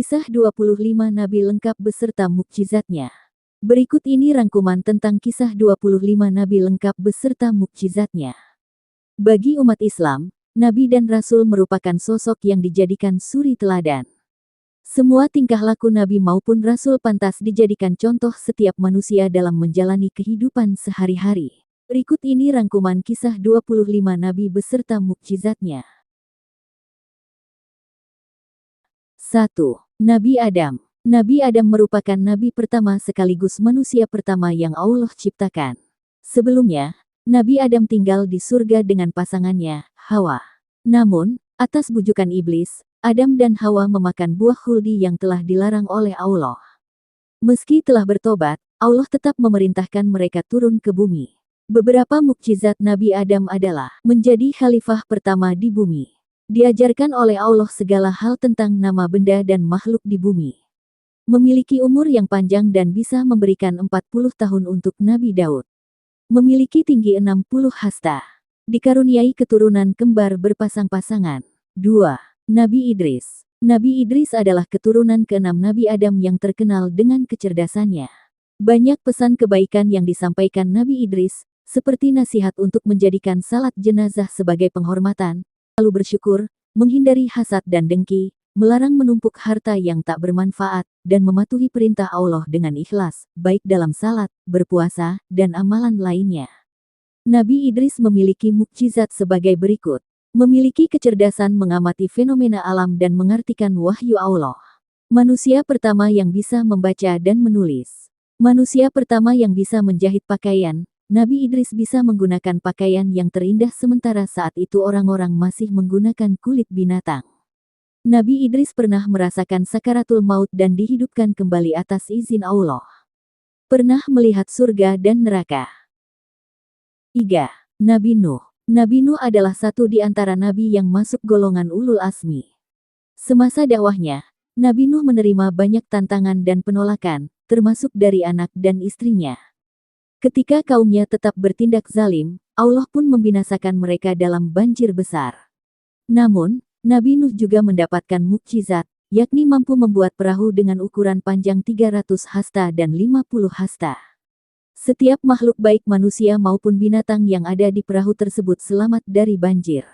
Kisah 25 Nabi lengkap beserta mukjizatnya. Berikut ini rangkuman tentang kisah 25 Nabi lengkap beserta mukjizatnya. Bagi umat Islam, Nabi dan Rasul merupakan sosok yang dijadikan suri teladan. Semua tingkah laku Nabi maupun Rasul pantas dijadikan contoh setiap manusia dalam menjalani kehidupan sehari-hari. Berikut ini rangkuman kisah 25 Nabi beserta mukjizatnya. 1. Nabi Adam. Nabi Adam merupakan nabi pertama sekaligus manusia pertama yang Allah ciptakan. Sebelumnya, Nabi Adam tinggal di surga dengan pasangannya, Hawa. Namun, atas bujukan iblis, Adam dan Hawa memakan buah khuldi yang telah dilarang oleh Allah. Meski telah bertobat, Allah tetap memerintahkan mereka turun ke bumi. Beberapa mukjizat Nabi Adam adalah menjadi khalifah pertama di bumi. Diajarkan oleh Allah segala hal tentang nama benda dan makhluk di bumi. Memiliki umur yang panjang dan bisa memberikan 40 tahun untuk Nabi Daud. Memiliki tinggi 60 hasta. Dikaruniai keturunan kembar berpasang-pasangan. 2. Nabi Idris. Nabi Idris adalah keturunan ke-6 Nabi Adam yang terkenal dengan kecerdasannya. Banyak pesan kebaikan yang disampaikan Nabi Idris, seperti nasihat untuk menjadikan salat jenazah sebagai penghormatan, lalu bersyukur, menghindari hasad dan dengki, melarang menumpuk harta yang tak bermanfaat, dan mematuhi perintah Allah dengan ikhlas, baik dalam salat, berpuasa, dan amalan lainnya. Nabi Idris memiliki mukjizat sebagai berikut. Memiliki kecerdasan mengamati fenomena alam dan mengartikan wahyu Allah. Manusia pertama yang bisa membaca dan menulis. Manusia pertama yang bisa menjahit pakaian. Nabi Idris bisa menggunakan pakaian yang terindah sementara saat itu orang-orang masih menggunakan kulit binatang. Nabi Idris pernah merasakan sakaratul maut dan dihidupkan kembali atas izin Allah. Pernah melihat surga dan neraka. 3. Nabi Nuh. Nabi Nuh adalah satu di antara nabi yang masuk golongan ulul azmi. Semasa dakwahnya, Nabi Nuh menerima banyak tantangan dan penolakan, termasuk dari anak dan istrinya. Ketika kaumnya tetap bertindak zalim, Allah pun membinasakan mereka dalam banjir besar. Namun, Nabi Nuh juga mendapatkan mukjizat, yakni mampu membuat perahu dengan ukuran panjang 300 hasta dan 50 hasta. Setiap makhluk baik manusia maupun binatang yang ada di perahu tersebut selamat dari banjir.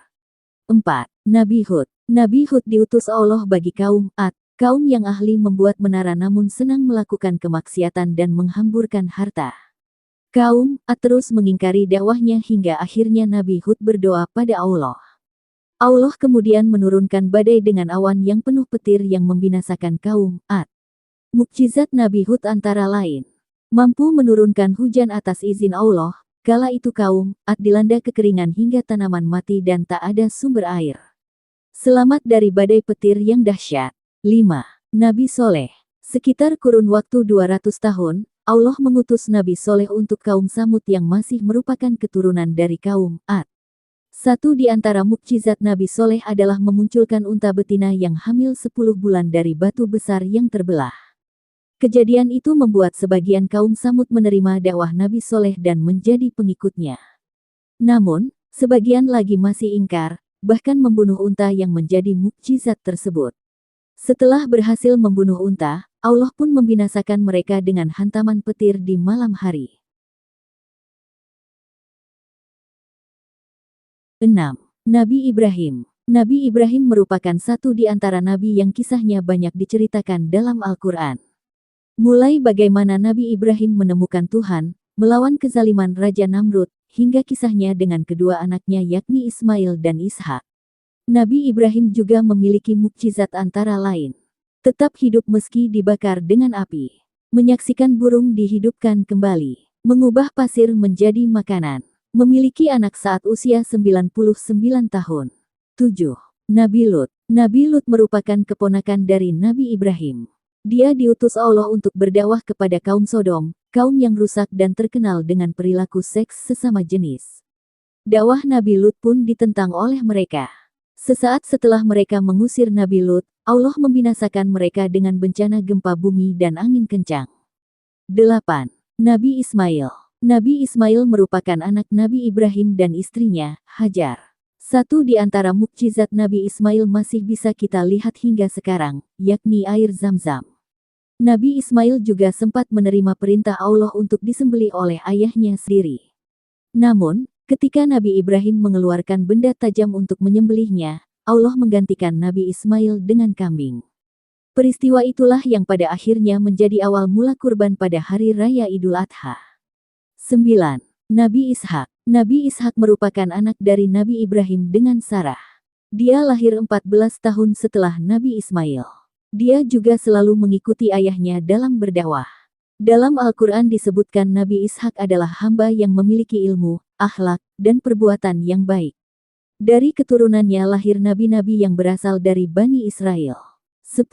4. Nabi Hud. Nabi Hud diutus Allah bagi kaum Ad, kaum yang ahli membuat menara namun senang melakukan kemaksiatan dan menghamburkan harta. Kaum Ad terus mengingkari dakwahnya hingga akhirnya Nabi Hud berdoa pada Allah. Allah kemudian menurunkan badai dengan awan yang penuh petir yang membinasakan kaum Ad. Mukjizat Nabi Hud antara lain, mampu menurunkan hujan atas izin Allah, kala itu kaum Ad dilanda kekeringan hingga tanaman mati dan tak ada sumber air. Selamat dari badai petir yang dahsyat. 5. Nabi Soleh. Sekitar kurun waktu 200 tahun, Allah mengutus Nabi Soleh untuk kaum Samud yang masih merupakan keturunan dari kaum Ad. Satu di antara mukjizat Nabi Soleh adalah memunculkan unta betina yang hamil 10 bulan dari batu besar yang terbelah. Kejadian itu membuat sebagian kaum Samud menerima dakwah Nabi Soleh dan menjadi pengikutnya. Namun, sebagian lagi masih ingkar, bahkan membunuh unta yang menjadi mukjizat tersebut. Setelah berhasil membunuh unta, Allah pun membinasakan mereka dengan hantaman petir di malam hari. 6. Nabi Ibrahim. Nabi Ibrahim merupakan satu di antara nabi yang kisahnya banyak diceritakan dalam Al-Quran. Mulai bagaimana Nabi Ibrahim menemukan Tuhan, melawan kezaliman Raja Namrud, hingga kisahnya dengan kedua anaknya yakni Ismail dan Ishak. Nabi Ibrahim juga memiliki mukjizat antara lain. Tetap hidup meski dibakar dengan api. Menyaksikan burung dihidupkan kembali. Mengubah pasir menjadi makanan. Memiliki anak saat usia 99 tahun. 7. Nabi Lut. Nabi Lut merupakan keponakan dari Nabi Ibrahim. Dia diutus Allah untuk berdakwah kepada kaum Sodom, kaum yang rusak dan terkenal dengan perilaku seks sesama jenis. Dakwah Nabi Lut pun ditentang oleh mereka. Sesaat setelah mereka mengusir Nabi Lut, Allah membinasakan mereka dengan bencana gempa bumi dan angin kencang. 8. Nabi Ismail. Nabi Ismail merupakan anak Nabi Ibrahim dan istrinya, Hajar. Satu di antara mukjizat Nabi Ismail masih bisa kita lihat hingga sekarang, yakni air Zam-Zam. Nabi Ismail juga sempat menerima perintah Allah untuk disembelih oleh ayahnya sendiri. Namun, ketika Nabi Ibrahim mengeluarkan benda tajam untuk menyembelihnya, Allah menggantikan Nabi Ismail dengan kambing. Peristiwa itulah yang pada akhirnya menjadi awal mula kurban pada hari raya Idul Adha. 9. Nabi Ishak. Nabi Ishak merupakan anak dari Nabi Ibrahim dengan Sarah. Dia lahir 14 tahun setelah Nabi Ismail. Dia juga selalu mengikuti ayahnya dalam berdakwah. Dalam Al-Quran disebutkan Nabi Ishak adalah hamba yang memiliki ilmu, akhlak, dan perbuatan yang baik. Dari keturunannya lahir nabi-nabi yang berasal dari Bani Israel. 10.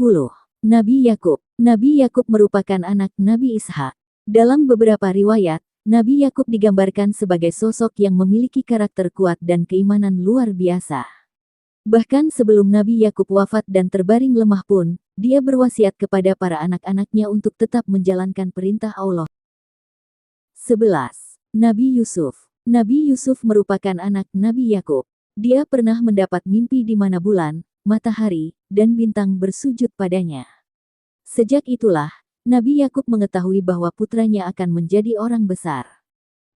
Nabi Yakub. Nabi Yakub merupakan anak Nabi Ishak. Dalam beberapa riwayat, Nabi Yakub digambarkan sebagai sosok yang memiliki karakter kuat dan keimanan luar biasa. Bahkan sebelum Nabi Yakub wafat dan terbaring lemah pun, dia berwasiat kepada para anak-anaknya untuk tetap menjalankan perintah Allah. 11. Nabi Yusuf. Nabi Yusuf merupakan anak Nabi Yakub. Dia pernah mendapat mimpi di mana bulan, matahari, dan bintang bersujud padanya. Sejak itulah, Nabi Yakub mengetahui bahwa putranya akan menjadi orang besar.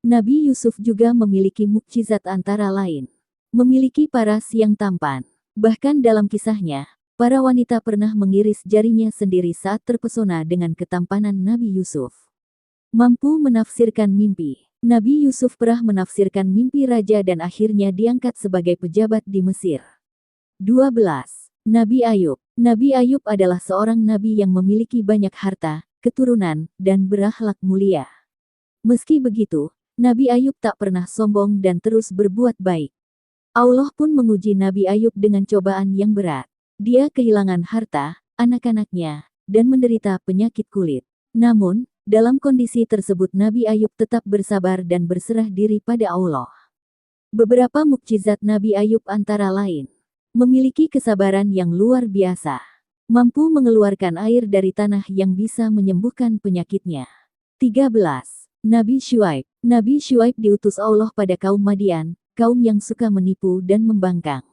Nabi Yusuf juga memiliki mukjizat antara lain. Memiliki paras yang tampan. Bahkan dalam kisahnya, para wanita pernah mengiris jarinya sendiri saat terpesona dengan ketampanan Nabi Yusuf. Mampu menafsirkan mimpi. Nabi Yusuf pernah menafsirkan mimpi raja dan akhirnya diangkat sebagai pejabat di Mesir. 12. Nabi Ayub. Nabi Ayub adalah seorang nabi yang memiliki banyak harta, keturunan, dan berakhlak mulia. Meski begitu, Nabi Ayub tak pernah sombong dan terus berbuat baik. Allah pun menguji Nabi Ayub dengan cobaan yang berat. Dia kehilangan harta, anak-anaknya, dan menderita penyakit kulit. Namun, dalam kondisi tersebut Nabi Ayub tetap bersabar dan berserah diri pada Allah. Beberapa mukjizat Nabi Ayub antara lain. Memiliki kesabaran yang luar biasa. Mampu mengeluarkan air dari tanah yang bisa menyembuhkan penyakitnya. 13. Nabi Syuaib. Nabi Syuaib diutus Allah pada kaum Madian, kaum yang suka menipu dan membangkang.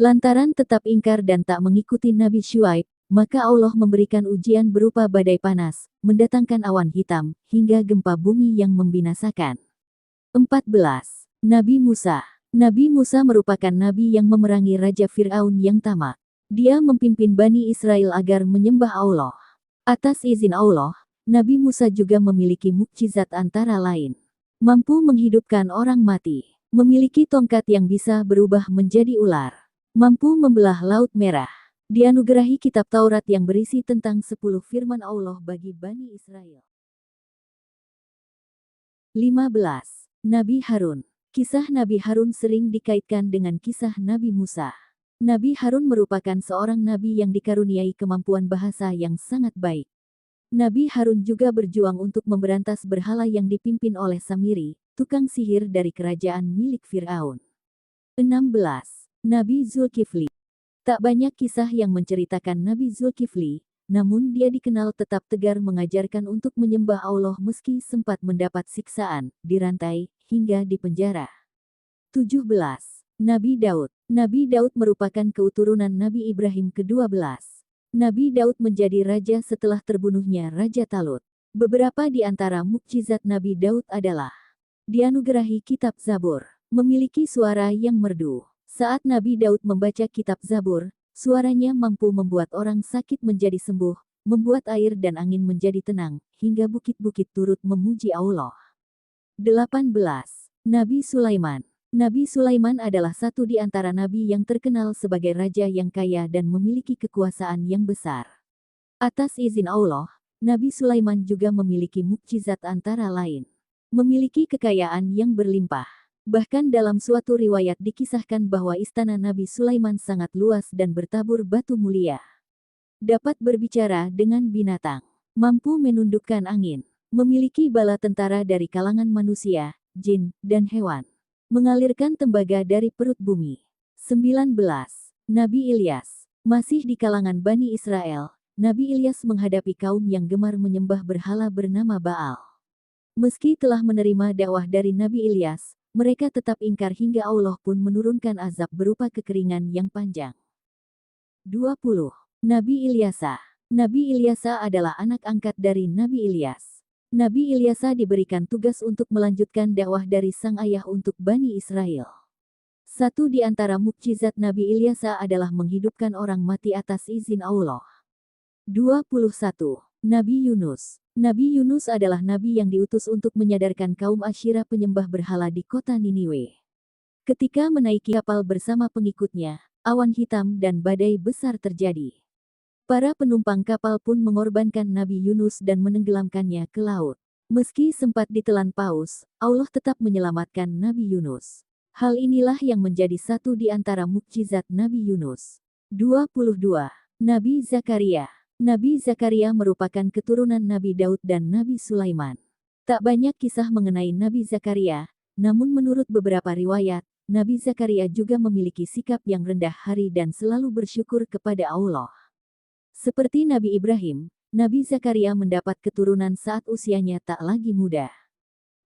Lantaran tetap ingkar dan tak mengikuti Nabi Syuaib, maka Allah memberikan ujian berupa badai panas, mendatangkan awan hitam, hingga gempa bumi yang membinasakan. 14. Nabi Musa. Nabi Musa merupakan nabi yang memerangi Raja Fir'aun yang tamak. Dia memimpin Bani Israel agar menyembah Allah. Atas izin Allah, Nabi Musa juga memiliki mukjizat antara lain. Mampu menghidupkan orang mati. Memiliki tongkat yang bisa berubah menjadi ular. Mampu membelah Laut Merah. Dianugerahi kitab Taurat yang berisi tentang 10 firman Allah bagi Bani Israel. 15. Nabi Harun. Kisah Nabi Harun sering dikaitkan dengan kisah Nabi Musa. Nabi Harun merupakan seorang nabi yang dikaruniai kemampuan bahasa yang sangat baik. Nabi Harun juga berjuang untuk memberantas berhala yang dipimpin oleh Samiri, tukang sihir dari kerajaan milik Fir'aun. 16. Nabi Zulkifli. Tak banyak kisah yang menceritakan Nabi Zulkifli, namun dia dikenal tetap tegar mengajarkan untuk menyembah Allah meski sempat mendapat siksaan, dirantai, hingga dipenjara. 17. Nabi Daud. Nabi Daud merupakan keturunan Nabi Ibrahim ke-12. Nabi Daud menjadi raja setelah terbunuhnya Raja Talut. Beberapa di antara mukjizat Nabi Daud adalah dianugerahi kitab Zabur, memiliki suara yang merdu. Saat Nabi Daud membaca kitab Zabur, suaranya mampu membuat orang sakit menjadi sembuh, membuat air dan angin menjadi tenang, hingga bukit-bukit turut memuji Allah. 18. Nabi Sulaiman. Nabi Sulaiman adalah satu di antara nabi yang terkenal sebagai raja yang kaya dan memiliki kekuasaan yang besar. Atas izin Allah, Nabi Sulaiman juga memiliki mukjizat antara lain. Memiliki kekayaan yang berlimpah. Bahkan dalam suatu riwayat dikisahkan bahwa istana Nabi Sulaiman sangat luas dan bertabur batu mulia. Dapat berbicara dengan binatang. Mampu menundukkan angin. Memiliki bala tentara dari kalangan manusia, jin, dan hewan. Mengalirkan tembaga dari perut bumi. 19. Nabi Ilyas. Masih di kalangan Bani Israel, Nabi Ilyas menghadapi kaum yang gemar menyembah berhala bernama Baal. Meski telah menerima dakwah dari Nabi Ilyas, mereka tetap ingkar hingga Allah pun menurunkan azab berupa kekeringan yang panjang. 20. Nabi Ilyasa. Nabi Ilyasa adalah anak angkat dari Nabi Ilyas. Nabi Ilyasa diberikan tugas untuk melanjutkan dakwah dari sang ayah untuk Bani Israel. Satu di antara mukjizat Nabi Ilyasa adalah menghidupkan orang mati atas izin Allah. 21. Nabi Yunus. Nabi Yunus adalah nabi yang diutus untuk menyadarkan kaum Asyirah penyembah berhala di kota Niniwe. Ketika menaiki kapal bersama pengikutnya, awan hitam dan badai besar terjadi. Para penumpang kapal pun mengorbankan Nabi Yunus dan menenggelamkannya ke laut. Meski sempat ditelan paus, Allah tetap menyelamatkan Nabi Yunus. Hal inilah yang menjadi satu di antara mukjizat Nabi Yunus. 22. Nabi Zakaria. Nabi Zakaria merupakan keturunan Nabi Daud dan Nabi Sulaiman. Tak banyak kisah mengenai Nabi Zakaria, namun menurut beberapa riwayat, Nabi Zakaria juga memiliki sikap yang rendah hati dan selalu bersyukur kepada Allah. Seperti Nabi Ibrahim, Nabi Zakaria mendapat keturunan saat usianya tak lagi muda.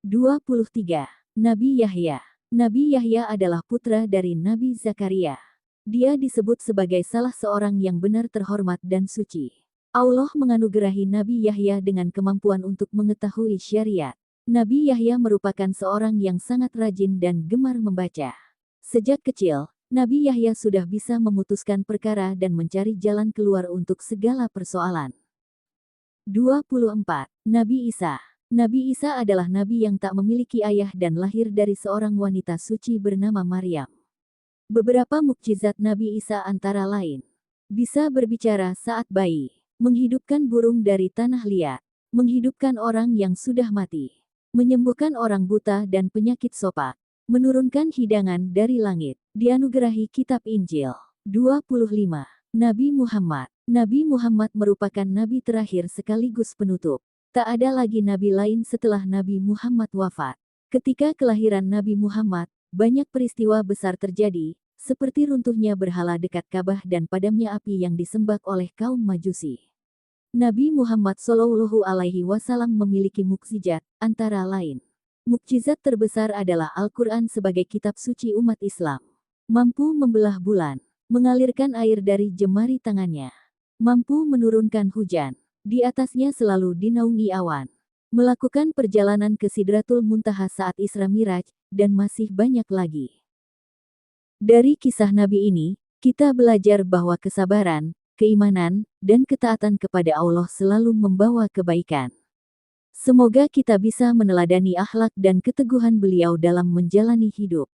23. Nabi Yahya. Nabi Yahya adalah putra dari Nabi Zakaria. Dia disebut sebagai salah seorang yang benar terhormat dan suci. Allah menganugerahi Nabi Yahya dengan kemampuan untuk mengetahui syariat. Nabi Yahya merupakan seorang yang sangat rajin dan gemar membaca. Sejak kecil, Nabi Yahya sudah bisa memutuskan perkara dan mencari jalan keluar untuk segala persoalan. 24. Nabi Isa. Nabi Isa adalah nabi yang tak memiliki ayah dan lahir dari seorang wanita suci bernama Maryam. Beberapa mukjizat Nabi Isa antara lain: bisa berbicara saat bayi, menghidupkan burung dari tanah liat, menghidupkan orang yang sudah mati, menyembuhkan orang buta dan penyakit sopak, menurunkan hidangan dari langit, dianugerahi kitab Injil. 25. Nabi Muhammad. Nabi Muhammad merupakan nabi terakhir sekaligus penutup. Tak ada lagi nabi lain setelah Nabi Muhammad wafat. Ketika kelahiran Nabi Muhammad, banyak peristiwa besar terjadi, seperti runtuhnya berhala dekat Ka'bah dan padamnya api yang disembah oleh kaum Majusi. Nabi Muhammad Shallallahu Alaihi Wasallam memiliki mukjizat, antara lain. Mukjizat terbesar adalah Al-Quran sebagai kitab suci umat Islam. Mampu membelah bulan, mengalirkan air dari jemari tangannya, mampu menurunkan hujan. Di atasnya selalu dinaungi awan. Melakukan perjalanan ke Sidratul Muntaha saat Isra Miraj, dan masih banyak lagi. Dari kisah Nabi ini, kita belajar bahwa kesabaran, keimanan, dan ketaatan kepada Allah selalu membawa kebaikan. Semoga kita bisa meneladani akhlak dan keteguhan beliau dalam menjalani hidup.